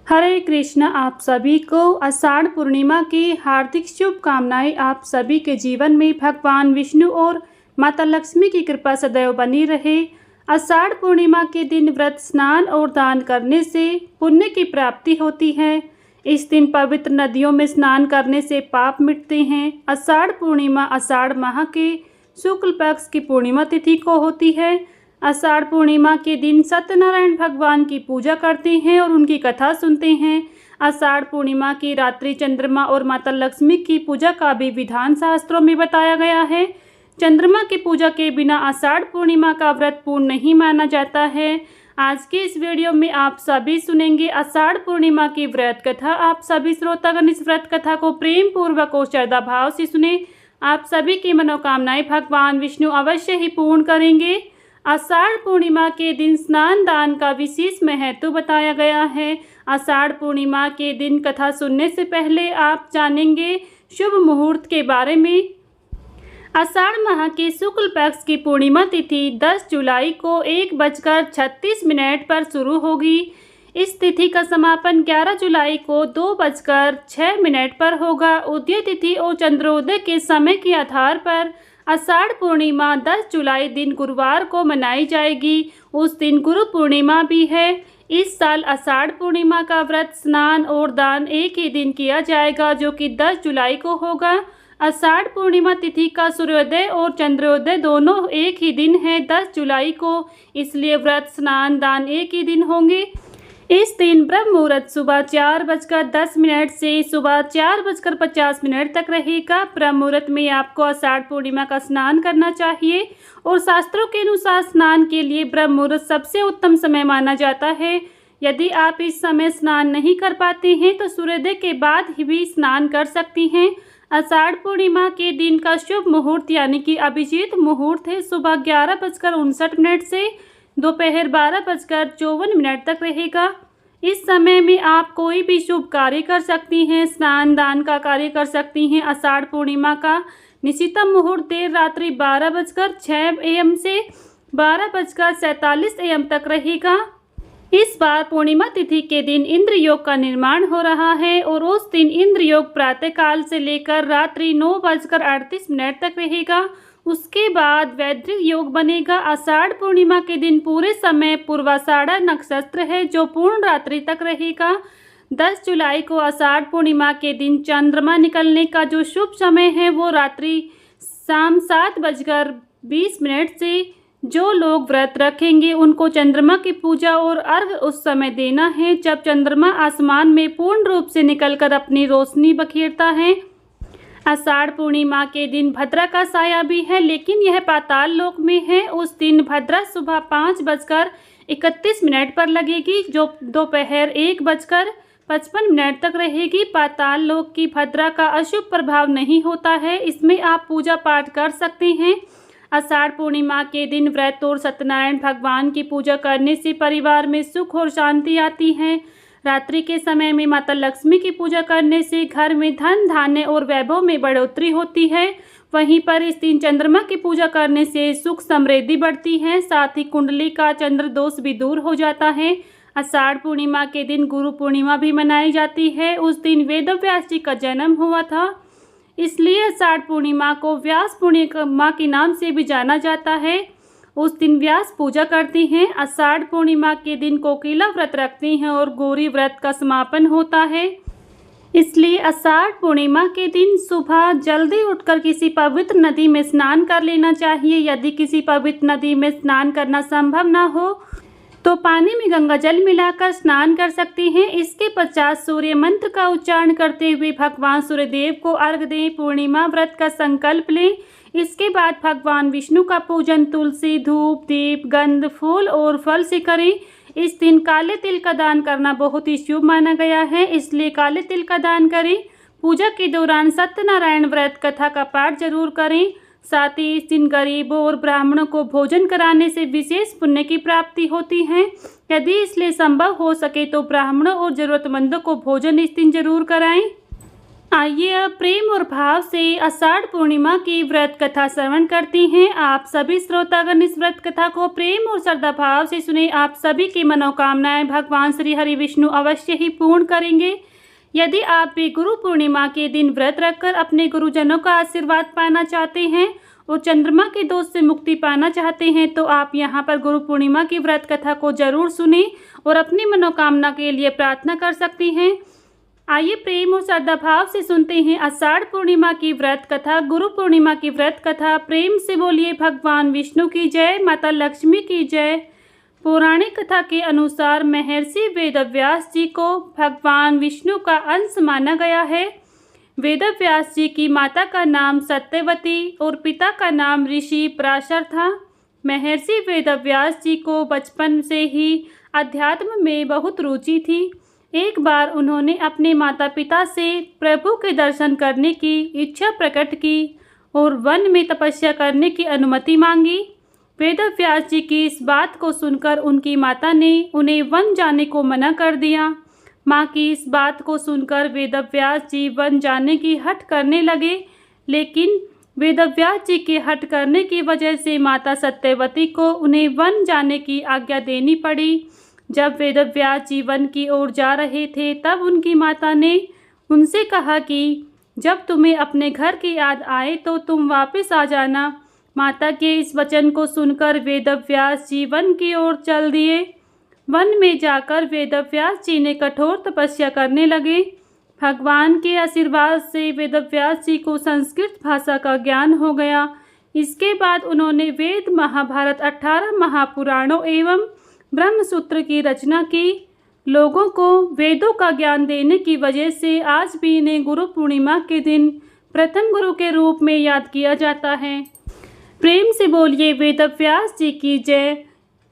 हरे कृष्ण। आप सभी को आषाढ़ पूर्णिमा की हार्दिक शुभकामनाएं। आप सभी के जीवन में भगवान विष्णु और माता लक्ष्मी की कृपा सदैव बनी रहे। आषाढ़ पूर्णिमा के दिन व्रत, स्नान और दान करने से पुण्य की प्राप्ति होती है। इस दिन पवित्र नदियों में स्नान करने से पाप मिटते हैं। आषाढ़ पूर्णिमा आषाढ़ माह के शुक्ल पक्ष की पूर्णिमा तिथि को होती है। आषाढ़ पूर्णिमा के दिन सत्यनारायण भगवान की पूजा करते हैं और उनकी कथा सुनते हैं। आषाढ़ पूर्णिमा की रात्रि चंद्रमा और माता लक्ष्मी की पूजा का भी विधान शास्त्रों में बताया गया है। चंद्रमा की पूजा के बिना आषाढ़ पूर्णिमा का व्रत पूर्ण नहीं माना जाता है। आज के इस वीडियो में आप सभी सुनेंगे आषाढ़ पूर्णिमा की व्रत कथा। आप सभी श्रोतागण इस व्रत कथा को प्रेम पूर्वक और श्रद्धा भाव से सुने। आप सभी की मनोकामनाएं भगवान विष्णु अवश्य ही पूर्ण करेंगे। आषाढ़ पूर्णिमा के दिन स्नान दान का विशेष महत्व बताया गया है। आषाढ़ पूर्णिमा के दिन कथा सुनने से पहले आप जानेंगे शुभ मुहूर्त के बारे में। आषाढ़ माह के शुक्ल पक्ष की पूर्णिमा तिथि 10 जुलाई को 1:36 पर शुरू होगी। इस तिथि का समापन 11 जुलाई को 2:06 पर होगा। उदय तिथि और चंद्रोदय के समय के आधार पर आषाढ़ पूर्णिमा 10 जुलाई दिन गुरुवार को मनाई जाएगी। उस दिन गुरु पूर्णिमा भी है। इस साल आषाढ़ पूर्णिमा का व्रत, स्नान और दान एक ही दिन किया जाएगा, जो कि 10 जुलाई को होगा। आषाढ़ पूर्णिमा तिथि का सूर्योदय और चंद्रोदय दोनों एक ही दिन है 10 जुलाई को, इसलिए व्रत, स्नान, दान एक ही दिन होंगे। इस दिन ब्रह्म मुहूर्त सुबह 4:10 से सुबह 4:50 तक रहेगा। ब्रह्म मुहूर्त में आपको आषाढ़ पूर्णिमा का स्नान करना चाहिए और शास्त्रों के अनुसार स्नान के लिए ब्रह्म मुहूर्त सबसे उत्तम समय माना जाता है। यदि आप इस समय स्नान नहीं कर पाते हैं तो सूर्योदय के बाद ही भी स्नान कर सकती हैं। आषाढ़ पूर्णिमा के दिन का शुभ मुहूर्त यानी कि अभिजीत मुहूर्त है सुबह 11:59 से दोपहर 12:54 तक रहेगा। इस समय में आप कोई भी शुभ कार्य कर सकती हैं, स्नान दान का कार्य कर सकती हैं। आषाढ़ पूर्णिमा का निशितम मुहूर्त देर रात्रि 12:06 AM से 12:47 AM तक रहेगा। इस बार पूर्णिमा तिथि के दिन इंद्र योग का निर्माण हो रहा है और उस दिन इंद्र योग प्रातःकाल से लेकर रात्रि 9:38 तक रहेगा। उसके बाद वैद्रिक योग बनेगा। आषाढ़ पूर्णिमा के दिन पूरे समय पूर्वाषाढ़ नक्षत्र है, जो पूर्ण रात्रि तक रहेगा। 10 जुलाई को आषाढ़ पूर्णिमा के दिन चंद्रमा निकलने का जो शुभ समय है वो रात्रि शाम 7:20 से। जो लोग व्रत रखेंगे उनको चंद्रमा की पूजा और अर्घ उस समय देना है जब चंद्रमा आसमान में पूर्ण रूप से निकलकर अपनी रोशनी बखेरता है। आषाढ़ पूर्णिमा के दिन भद्रा का साया भी है, लेकिन यह पाताल लोक में है। उस दिन भद्रा सुबह 5:31 पर लगेगी, जो दोपहर 1:55 तक रहेगी। पाताल लोक की भद्रा का अशुभ प्रभाव नहीं होता है, इसमें आप पूजा पाठ कर सकते हैं। आषाढ़ पूर्णिमा के दिन व्रत और सत्यनारायण भगवान की पूजा करने से परिवार में सुख और शांति आती है। रात्रि के समय में माता लक्ष्मी की पूजा करने से घर में धन, धान्य और वैभव में बढ़ोतरी होती है। वहीं पर इस दिन चंद्रमा की पूजा करने से सुख समृद्धि बढ़ती है, साथ ही कुंडली का चंद्र दोष भी दूर हो जाता है। आषाढ़ पूर्णिमा के दिन गुरु पूर्णिमा भी मनाई जाती है। उस दिन वेदव्यास जी का जन्म हुआ था, इसलिए आषाढ़ पूर्णिमा को व्यास पूर्णिमा के नाम से भी जाना जाता है। उस दिन व्यास पूजा करती हैं। आषाढ़ पूर्णिमा के दिन कोकिला व्रत रखती हैं और गौरी व्रत का समापन होता है। इसलिए आषाढ़ पूर्णिमा के दिन सुबह जल्दी उठकर किसी पवित्र नदी में स्नान कर लेना चाहिए। यदि किसी पवित्र नदी में स्नान करना संभव ना हो तो पानी में गंगा जल मिलाकर स्नान कर सकते हैं। इसके पश्चात सूर्य मंत्र का उच्चारण करते हुए भगवान सूर्यदेव को अर्घ दें। पूर्णिमा व्रत का संकल्प लें। इसके बाद भगवान विष्णु का पूजन तुलसी, धूप, दीप, गंध, फूल और फल से करें। इस दिन काले तिल का दान करना बहुत ही शुभ माना गया है, इसलिए काले तिल का दान करें। पूजा के दौरान सत्यनारायण व्रत कथा का पाठ जरूर करें। साथ ही इस दिन गरीबों और ब्राह्मणों को भोजन कराने से विशेष पुण्य की प्राप्ति होती है। यदि इसलिए संभव हो सके तो ब्राह्मणों और जरूरतमंदों को भोजन इस दिन जरूर कराएं। आइए अब प्रेम और भाव से आषाढ़ पूर्णिमा की व्रत कथा श्रवण करती हैं। आप सभी श्रोतागण इस व्रत कथा को प्रेम और श्रद्धा भाव से सुने। आप सभी की मनोकामनाएं भगवान श्री हरि विष्णु अवश्य ही पूर्ण करेंगे। यदि आप भी गुरु पूर्णिमा के दिन व्रत रखकर अपने गुरुजनों का आशीर्वाद पाना चाहते हैं और चंद्रमा के दोष से मुक्ति पाना चाहते हैं तो आप यहाँ पर गुरु पूर्णिमा की व्रत कथा को जरूर सुने और अपनी मनोकामना के लिए प्रार्थना कर सकती हैं। आइए प्रेम और श्रद्धा भाव से सुनते हैं आषाढ़ पूर्णिमा की व्रत कथा। गुरु पूर्णिमा की व्रत कथा। प्रेम से बोलिए भगवान विष्णु की जय, माता लक्ष्मी की जय। पौराणिक कथा के अनुसार महर्षि वेदव्यास जी को भगवान विष्णु का अंश माना गया है। वेदव्यास जी की माता का नाम सत्यवती और पिता का नाम ऋषि पराशर था। महर्षि वेदव्यास जी को बचपन से ही अध्यात्म में बहुत रुचि थी। एक बार उन्होंने अपने माता पिता से प्रभु के दर्शन करने की इच्छा प्रकट की और वन में तपस्या करने की अनुमति मांगी। वेदव्यास जी की इस बात को सुनकर उनकी माता ने उन्हें वन जाने को मना कर दिया। माँ की इस बात को सुनकर वेदव्यास जी वन जाने की हठ करने लगे, लेकिन वेदव्यास जी के हठ करने की वजह से माता सत्यवती को उन्हें वन जाने की आज्ञा देनी पड़ी। जब वेदव्यास जी वन की ओर जा रहे थे तब उनकी माता ने उनसे कहा कि जब तुम्हें अपने घर की याद आए तो तुम वापस आ जाना। माता के इस वचन को सुनकर वेदव्यास जी वन की ओर चल दिए। वन में जाकर वेदव्यास जी ने कठोर तपस्या करने लगे। भगवान के आशीर्वाद से वेदव्यास जी को संस्कृत भाषा का ज्ञान हो गया। इसके बाद उन्होंने वेद, महाभारत, 18 महापुराणों एवं ब्रह्मसूत्र की रचना की। लोगों को वेदों का ज्ञान देने की वजह से आज भी इन्हें गुरु पूर्णिमा के दिन प्रथम गुरु के रूप में याद किया जाता है। प्रेम से बोलिए वेदव्यास जी की जय,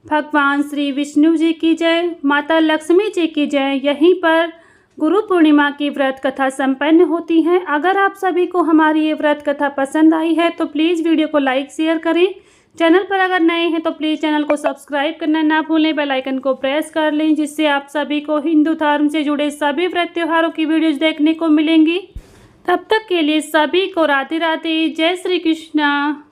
भगवान श्री विष्णु जी की जय, माता लक्ष्मी जी की जय। यहीं पर गुरु पूर्णिमा की व्रत कथा संपन्न होती है। अगर आप सभी को हमारी ये व्रत कथा पसंद आई है तो प्लीज़ वीडियो को लाइक शेयर करें। चैनल पर अगर नए हैं तो प्लीज़ चैनल को सब्सक्राइब करना ना भूलें। बेल आइकन को प्रेस कर लें जिससे आप सभी को हिंदू धर्म से जुड़े सभी व्रत त्योहारों की वीडियोज़ देखने को मिलेंगी। तब तक के लिए सभी को राधे राधे, जय श्री कृष्णा।